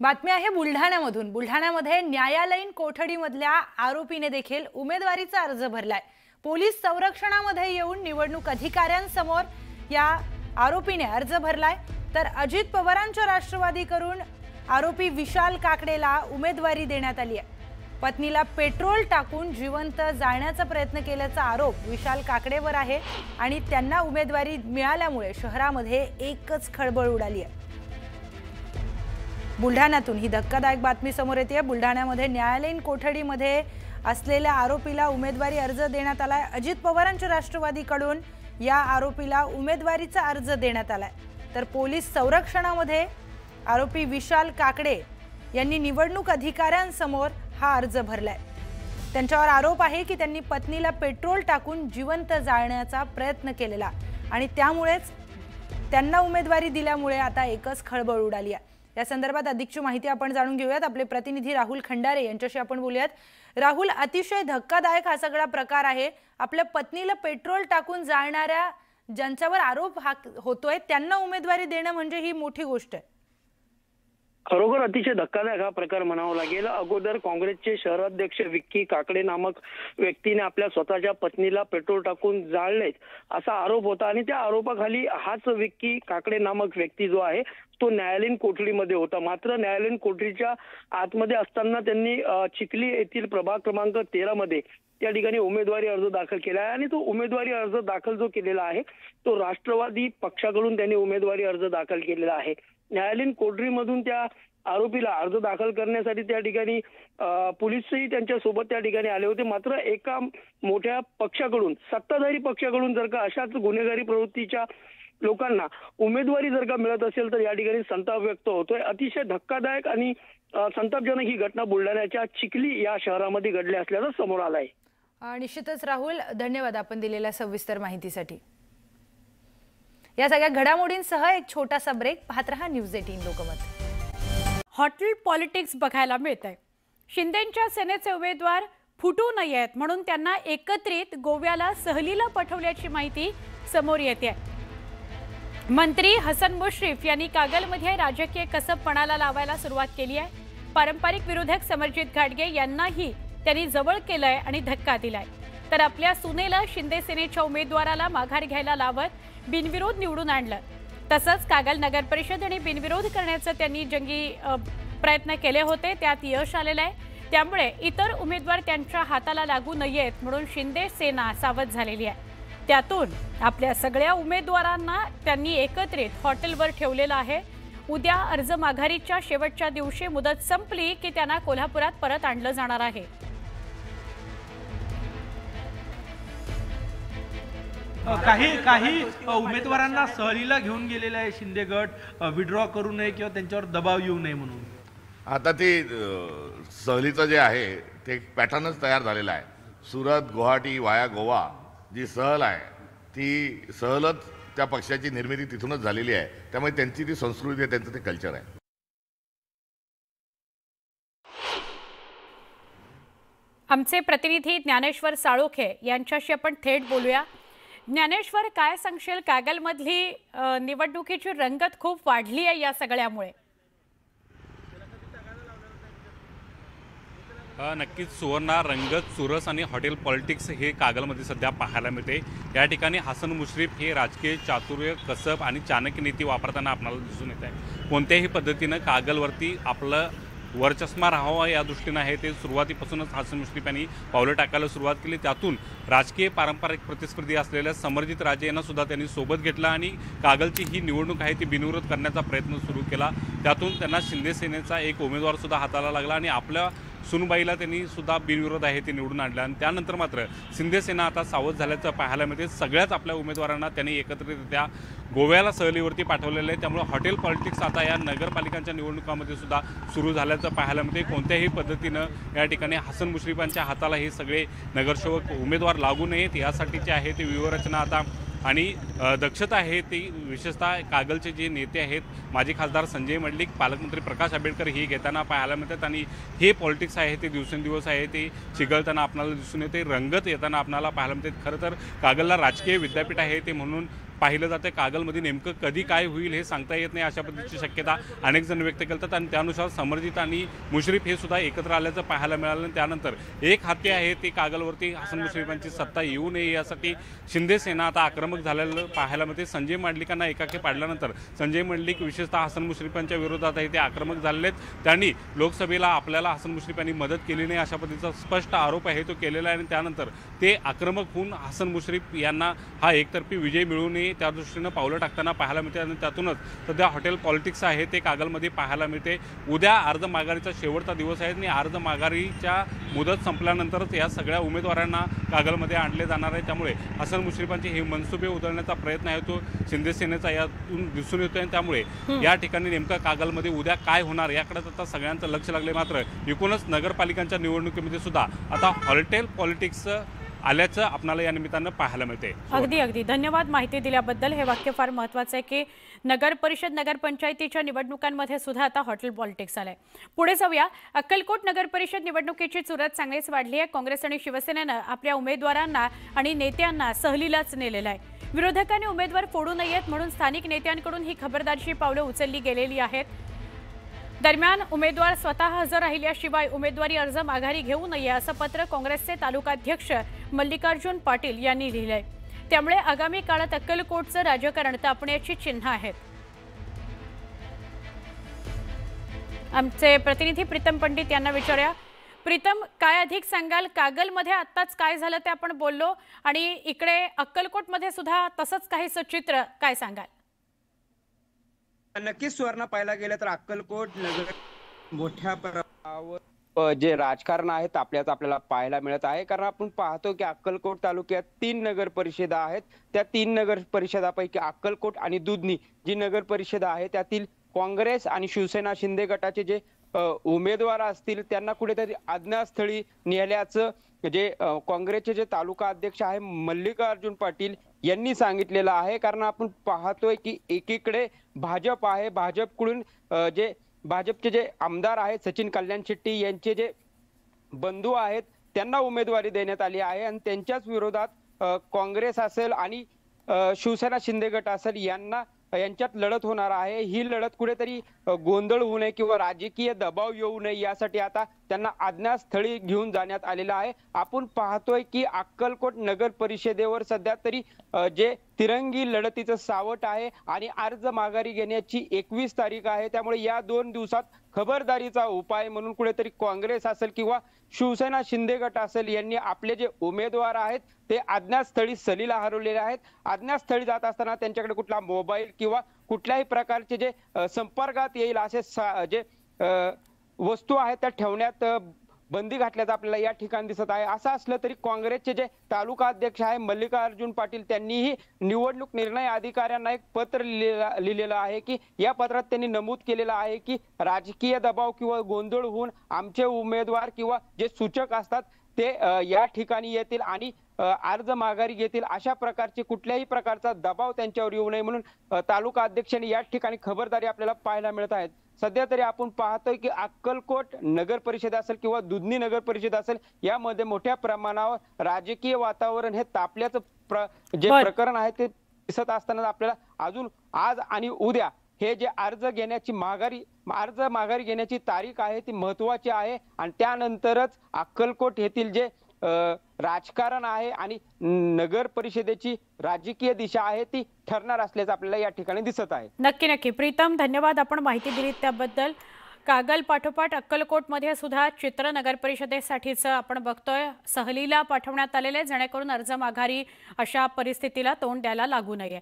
बातमी आहे बुलढाण्यामधून। बुलढाण्यामध्ये न्यायालयीन कोठडीमधल्या आरोपीने देखील उमेदवारीचा अर्ज भरलाय। पोलीस संरक्षणामध्ये येऊन निवडणूक अधिकाऱ्यांसमोर या आरोपीने अर्ज भरलाय। तर अजित पवारांच्या राष्ट्रवादीकडून आरोपी विशाल काकडेला उमेदवारी देण्यात आली आहे। पत्नीला पेट्रोल टाकून जिवंत जाळण्याचा प्रयत्न केल्याचा आरोप विशाल काकडेवर आहे आणि त्यांना उमेदवारी मिळाल्यामुळे शहरामध्ये एकच खळबळ उडाली आहे। बुलढाण्यातून ही धक्कादायक बातमी समोर येते। बुलढाण्यामध्ये न्यायालयीन कोठडीमध्ये असलेल्या आरोपीला उमेदवारी अर्ज देण्यात आलाय। अजित पवारांच्या राष्ट्रवादीकडून या आरोपीला उमेदवारीचा अर्ज देण्यात आलाय। तर पोलीस संरक्षणामध्ये आरोपी विशाल काकडे यांनी निवडणूक अधिकाऱ्यांसमोर हा अर्ज भरलाय। त्यांच्यावर आरोप आहे की त्यांनी पत्नीला पेट्रोल टाकून जिवंत जाळण्याचा प्रयत्न केलेला आणि त्यामुळेच त्यांना उमेदवारी दिल्यामुळे आता एकच खळबळ उडाली आहे। या संदर्भात अधिकची माहिती आपण जाणून घेऊयात। आपले प्रतिनिधी राहुल खंडारे यांच्याशी आपण बोलूयात। राहुल, अतिशय धक्कादायक हा सगळा प्रकार आहे। आपल्या पत्नीला पेट्रोल टाकून जाळणाऱ्या ज्यांच्यावर आरोप होतोय त्यांना उमेदवारी देणं म्हणजे ही मोठी गोष्ट आहे। खरोखर अतिशय धक्कादायक हा प्रकार म्हणावा लागेल। अगोदर काँग्रेसचे शहराध्यक्ष विक्की काकडे नामक व्यक्तीने आपल्या स्वतःच्या पत्नीला पेट्रोल टाकून जाळले असा आरोप होता आणि त्या आरोपाखाली हाच विक्की काकडे नामक व्यक्ती जो आहे तो न्यायालयीन कोठडीमध्ये होता। मात्र न्यायालयीन कोठडीच्या आतमध्ये असताना त्यांनी चिखली येथील प्रभाग क्रमांक 13 मध्ये त्या ठिकाणी उमेदवारी अर्ज दाखल केला आहे आणि तो उमेदवारी अर्ज दाखल जो केलेला आहे तो राष्ट्रवादी पक्षाकडून त्यांनी उमेदवारी अर्ज दाखल केलेला आहे। न्यायालयीन कोठडीमधून त्या आरोपीला अर्ज दाखल करण्यासाठी त्या ठिकाणी पोलीसही त्यांच्या सोबत त्या ठिकाणी आले होते। मात्र एका मोठ्या पक्षाकडून, सत्ताधारी पक्षाकडून जर का अशाच गुन्हेगारी प्रवृत्तीच्या लोकांना उमेदवारी जर का मिळत असेल तर या ठिकाणी संताप व्यक्त होतोय। अतिशय धक्कादायक आणि संतापजनक ही घटना बुलढाण्याच्या चिखली या शहरामध्ये घडली असल्याचं समोर आलं आहे। निश्चितच राहुल, धन्यवाद आपण दिलेल्या सविस्तर माहितीसाठी। या सगळ्या घडामोडींसह एक छोटासा ब्रेक। पाहत रहा न्यूज 18 लोकमत। हॉटेल पॉलिटिक्स बघायला मिळतंय। शिंदेंच्या सेनेचे उमेदवार फुटू नयेत म्हणून त्यांना एकत्रित गोव्याला सहलीला पाठवल्याची माहिती समोर येते। मंत्री हसन मुश्रीफ यांनी कागलमध्ये राजकीय कसबपणाला लावायला सुरुवात केली आहे। पारंपरिक विरोधक समरजित घाटगे यांनाही त्यांनी जवळ केलंय आणि धक्का दिलाय। तर आपल्या सुनेला शिंदे सेनेच्या उमेदवाराला माघार घ्यायला लावत बिनविरोध निवडून आणलं। तसंच कागल नगर परिषद आणि बिनविरोध करण्याचं त्यांनी जंगी प्रयत्न केले होते, त्यात यश आलेलं आहे। त्यामुळे इतर उमेदवार त्यांच्या हाताला लागू नयेत म्हणून शिंदे सेना सावध झालेली आहे। त्यातून आपल्या सगळ्या उमेदवारांना त्यांनी एकत्रित हॉटेलवर ठेवलेलं आहे। उद्या अर्ज माघारीच्या शेवटच्या दिवशी मुदत संपली की त्यांना कोल्हापुरात परत आणलं जाणार आहे। काही उमेदवारांना सहलीला घेऊन गेलेले आहे शिंदे गट, विड्रॉ करू नये किंवा त्यांच्यावर दबाव येऊ नये म्हणून। आता ते सहलीचं जे आहे ते पॅटर्नच तयार झालेला आहे। सुरत गुवाहाटी वाया गोवा जी सहल आहे ती सहलच त्या पक्षाची निर्मिती तिथूनच झालेली आहे। त्यामुळे त्यांची ती संस्कृती आहे, त्यांचं ते कल्चर आहे। आमचे प्रतिनिधी ज्ञानेश्वर साळोखे यांच्याशी आपण थेट बोलूया। ज्ञानेश्वर, काय सांगशील, कागलमधली निवडणुकीची रंगत खूप वाढली आहे या सगळ्यामुळे? नक्कीच सुवर्णा, रंगत, चुरस आणि हॉटेल पॉलिटिक्स हे कागलमध्ये सध्या पाहायला मिळते। या ठिकाणी हसन मुश्रीफ हे राजकीय चातुर्य, कसब आणि चाणक्य नीती वापरताना आपल्याला दिसून येत आहे। कोणत्याही पद्धतीनं कागलवरती आपलं वरचष्मा राहावा या दृष्टीनं आहे ते सुरुवातीपासूनच हसन मुश्रीफ यांनी पावलं टाकायला सुरुवात केली। त्यातून राजकीय पारंपरिक प्रतिस्पर्धी असलेल्या समरजित राजे यांना सुद्धा त्यांनी सोबत घेतला आणि कागलची ही निवडणूक आहे ती बिनविरोध करण्याचा प्रयत्न सुरू केला। त्यातून त्यांना शिंदे सेनेचा एक उमेदवार सुद्धा हाताला लागला आणि आपल्या सुनबाईला त्यांनी सुद्धा बिनविरोध आहे ते निवडून आणलं। आणि त्यानंतर मात्र शिंदे सेना आता सावध झाल्याचं पाहायला मिळते। सगळ्याच आपल्या उमेदवारांना त्यांनी एकत्रितरित्या गोव्याला सहलीवरती पाठवलेलं आहे। त्यामुळे हॉटेल पॉलिटिक्स आता या नगरपालिकांच्या निवडणुकांमध्ये सुद्धा सुरू झाल्याचं पाहायला मिळते। कोणत्याही पद्धतीनं या ठिकाणी हसन मुश्रीफांच्या हाताला हे सगळे नगरसेवक उमेदवार लागू नयेत यासाठीचे आहे ते व्यूहरचना आता आणि दक्षता आहे ती विशेषतः कागलचे जे नेते आहेत, माजी खासदार संजय मंडलिक, पालकमंत्री प्रकाश आंबेडकर ही घेताना पाहायला मिळतात आणि हे पॉलिटिक्स आहे ते दिवसेंदिवस आहे ते चिघळताना आपल्याला दिसून येते, रंगत येताना आपल्याला पाहायला मिळते। खरं तर कागलला राजकीय विद्यापीठ आहे ते म्हणून पाहिलं जातं. कागलमध्ये नेमकं कधी काय होईल हे सांगता येत नाही अशा पद्धतीची शक्यता अनेक जण व्यक्त करतात आणि त्यानुसार समर्जित आणि मुश्रीफ हे सुद्धा एकत्र आल्याचं पाहायला मिळालं. त्यानंतर एक हाती आहे ते कागलवरती हसन मुश्रीफांची सत्ता येऊ नये यासाठी शिंदे सेना आता आक्रमक झालेलं पाहायला मिळते. संजय मंडलिकांना एकाकी पाडल्यानंतर संजय मंडलिक विशेषतः हसन मुश्रीफांच्या विरोधात आहे ते आक्रमक झालेले आहेत. त्यांनी लोकसभेला आपल्याला हसन मुश्रीफांनी मदत केली नाही अशा पद्धतीचा स्पष्ट आरोप आहे तो केलेला आहे आणि त्यानंतर ते आक्रमक होऊन हसन मुश्रीफ यांना हा एकतर्फी विजय मिळू नये त्या दृष्टीनं पावलं टाकताना पाहायला मिळते आणि त्यातूनच सध्या हॉटेल पॉलिटिक्स आहे ते कागलमध्ये पाहायला मिळते. उद्या अर्ज माघारीचा शेवटचा दिवस आहे आणि अर्ज माघारीच्या मुदत संपल्यानंतरच या सगळ्या उमेदवारांना कागलमध्ये आणले जाणार आहे. त्यामुळे हसन मुश्रीफांचे हे मनसुबे उधळण्याचा प्रयत्न आहे तो शिंदे सेनेचा यातून दिसून येतोय आणि त्यामुळे या ठिकाणी नेमकं कागलमध्ये उद्या काय होणार याकडे आता सगळ्यांचं लक्ष लागले. मात्र एकूणच नगरपालिकांच्या निवडणुकीमध्ये सुद्धा आता हॉटेल पॉलिटिक्स आल्याचं आपल्याला या निमित्तानं पाहायला मिळते. अगदी धन्यवाद माहिती दिल्याबद्दल. हे वाक्य फार महत्त्वाचं आहे की नगर परिषद नगरपंचायतीच्या निवडणुकांमध्ये सुद्धा आता हॉटेल पॉलिटिक्स आलंय. पुढे जाऊया. अक्कलकोट नगर परिषद निवडणुकीची चुरस चांगलीच वाढली आहे. काँग्रेस आणि शिवसेनेनं आपल्या उमेदवारांना आणि नेत्यांना सहलीलाच नेलेलं आहे. विरोधकांनी उमेदवार फोडू नयेत म्हणून स्थानिक नेत्यांकडून ही खबरदारीची पावलं उचलली गेलेली आहेत. दरम्यान उमेदवार स्वतः हजर राहिल्याशिवाय उमेदवारी अर्ज माघारी घेऊ नये असं पत्र काँग्रेसचे तालुकाध्यक्ष मल्लिकार्जुन पाटील यांनी लिहिलंय. त्यामुळे आगामी काळात अक्कलकोटचं राजकारण तापण्याची चिन्ह आहेत. आमचे प्रतिनिधी प्रीतम पंडित यांना विचारूया. प्रीतम, काय अधिक सांगाल? कागलमध्ये आत्ताच काय झालं ते आपण बोललो आणि इकडे अक्कलकोटमध्ये सुद्धा तसंच काहीसं चित्र, काय सांगाल? नक्कीच सुवर्ण पाहायला गेलं तर अक्कलकोट नगर मोठ्या प्रमाणावर जे राजकारण आहे आपल्याला पाहायला मिळत आहे. कारण आपण पाहतो की अक्कलकोट तालुक्यात 3 नगर परिषदा आहेत. त्या 3 नगर परिषदापैकी अक्कलकोट आणि दुधनी जी नगर परिषद आहे त्यातील काँग्रेस आणि शिवसेना शिंदे गटाचे जे उमेदवार असतील त्यांना कुठेतरी अज्ञातस्थळी नेल्याचं जे काँग्रेसचे जे तालुका अध्यक्ष आहे मल्लिकार्जुन पाटील यांनी सांगितलेलं आहे. कारण आपण पाहतोय की एकीकडे भाजप आहे, भाजपकडून जे भाजपचे जे आमदार आहेत सचिन कल्याण शेट्टी यांचे जे बंधू आहेत त्यांना उमेदवारी देण्यात आली आहे आणि त्यांच्याच विरोधात काँग्रेस असेल आणि शिवसेना शिंदे गट असेल यांच्यात लढत होणार आहे. ही लढत कुठेतरी गोंधळ होऊ नये किंवा राजकीय दबाव येऊ नये यासाठी आता त्यांना अज्ञातस्थळी घेऊन जाण्यात आलेलं आहे. आपण पाहतोय की अक्कलकोट नगर परिषदेवर सध्या तरी जे तिरंगी लढतीचं सावट आहे आणि अर्ज माघारी घेण्याची 21 तारीख आहे. त्यामुळे या 2 दिवसात खबरदारीचा उपाय म्हणून कुठेतरी काँग्रेस असेल किंवा शिवसेना शिंदे गट असेल यांनी आपले जे उमेदवार आहेत ते अज्ञातस्थळी सहलीला हरवलेले आहेत. अज्ञातस्थळी जात असताना त्यांच्याकडे कुठला मोबाईल किंवा कुठल्याही प्रकारचे जे संपर्कात येईल असे जे वस्तू आहेत त्या ठेवण्यात बंदी घातल्याचं आपल्याला या ठिकाणी दिसत आहे. असं असलं तरी काँग्रेसचे जे तालुका अध्यक्ष आहे मल्लिकार्जुन पाटील त्यांनीही निवडणूक निर्णय अधिकाऱ्यांना एक पत्र लिहिलेलं आहे की या पत्रात त्यांनी नमूद केलेलं आहे की राजकीय दबाव किंवा गोंधळ होऊन आमचे उमेदवार किंवा जे सूचक असतात ते या ठिकाणी येतील आणि अर्ज माघारी घेतील अशा प्रकारचे कुठल्याही प्रकारचा दबाव त्यांच्यावर येऊ नये म्हणून तालुका अध्यक्षांनी या ठिकाणी खबरदारी आपल्याला पाहायला मिळत आहेत. सध्या तरी आपण पाहतोय की अक्कलकोट नगर परिषद असेल किंवा दुधनी नगर परिषद असेल यामध्ये मोठ्या प्रमाणावर राजकीय वातावरण हे तापल्याचं जे प्रकरण आहे ते दिसत असताना आपल्याला अजून आज आणि उद्या हे जे अर्ज माघारी घेण्याची तारीख आहे ती महत्वाची आहे आणि त्यानंतरच अक्कलकोट येथील जे राजकारण आहे आणि नगर परिषदेची राजकीय दिशा आहे ती ठरणार असल्याचं आपल्याला या ठिकाणी दिसत आहे. नक्की प्रीतम, धन्यवाद. आपण माहिती दिली त्याबद्दल. कागल पाठोपाठ अक्कलकोटमध्ये सुद्धा चित्र नगर परिषदेसाठीचं आपण बघतोय सहलीला पाठवण्यात आलेले जेणेकरून अर्ज माघारी अशा परिस्थितीला तोंड द्यायला लागू नये.